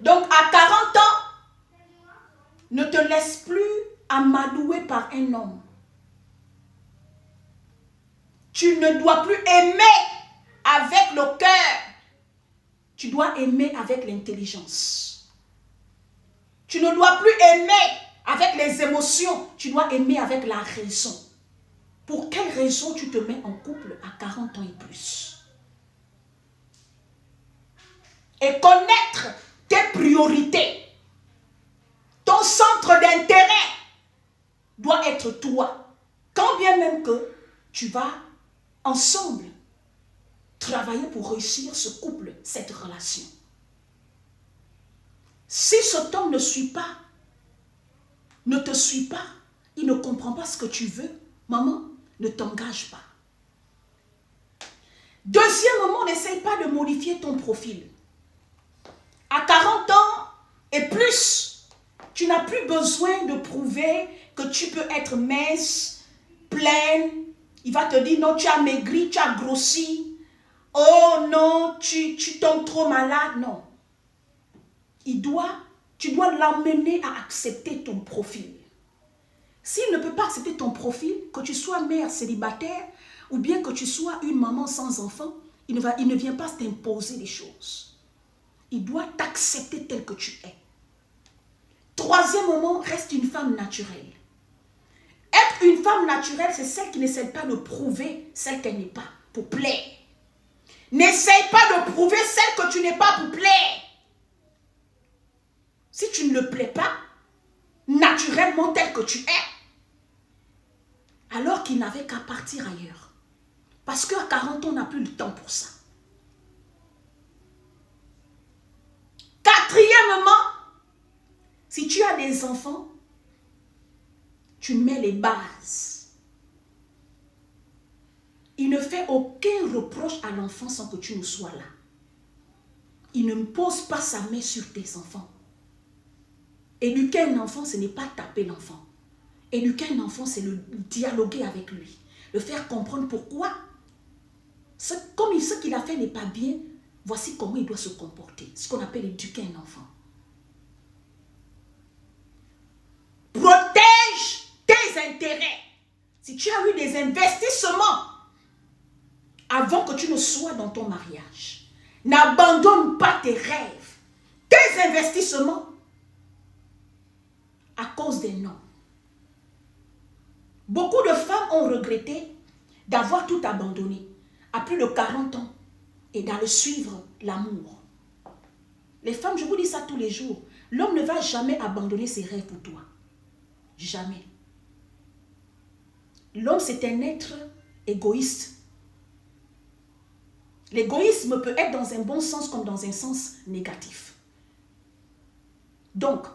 Donc, à 40 ans, ne te laisse plus amadouer par un homme. Tu ne dois plus aimer avec le cœur. Tu dois aimer avec l'intelligence. Tu ne dois plus aimer avec les émotions. Tu dois aimer avec la raison. Pour quelle raison tu te mets en couple à 40 ans et plus? Et connaître tes priorités. Ton centre d'intérêt doit être toi. Quand bien même que tu vas ensemble travailler pour réussir ce couple, cette relation. Si cet homme ne te suit pas, il ne comprend pas ce que tu veux, maman, ne t'engage pas. Deuxièmement, n'essaye pas de modifier ton profil. À 40 ans et plus, tu n'as plus besoin de prouver que tu peux être mince, pleine. Il va te dire, non, tu as maigri, tu as grossi. Oh non, tu tombes trop malade. Non. Tu dois l'amener à accepter ton profil. S'il ne peut pas accepter ton profil, que tu sois mère célibataire ou bien que tu sois une maman sans enfant, il ne vient pas t'imposer des choses. Il doit t'accepter tel que tu es. Troisièmement, reste une femme naturelle. Être une femme naturelle, c'est celle qui n'essaie pas de prouver celle qu'elle n'est pas pour plaire. N'essaye pas de prouver celle que tu n'es pas pour plaire. Si tu ne le plais pas, naturellement tel que tu es, alors qu'il n'avait qu'à partir ailleurs. Parce qu'à 40 ans, on n'a plus le temps pour ça. Quatrièmement, si tu as des enfants, tu mets les bases. Il ne fait aucun reproche à l'enfant sans que tu ne sois là. Il ne pose pas sa main sur tes enfants. Éduquer un enfant, ce n'est pas taper l'enfant. Éduquer un enfant, c'est le dialoguer avec lui. Le faire comprendre pourquoi. Comme ce qu'il a fait n'est pas bien, voici comment il doit se comporter. Ce qu'on appelle éduquer un enfant. Protège tes intérêts. Si tu as eu des investissements avant que tu ne sois dans ton mariage, n'abandonne pas tes rêves, tes investissements à cause des noms. Beaucoup de femmes ont regretté d'avoir tout abandonné à plus de 40 ans et d'aller suivre l'amour. Les femmes, je vous dis ça tous les jours, l'homme ne va jamais abandonner ses rêves pour toi. Jamais. L'homme, c'est un être égoïste. L'égoïsme peut être dans un bon sens comme dans un sens négatif. Donc,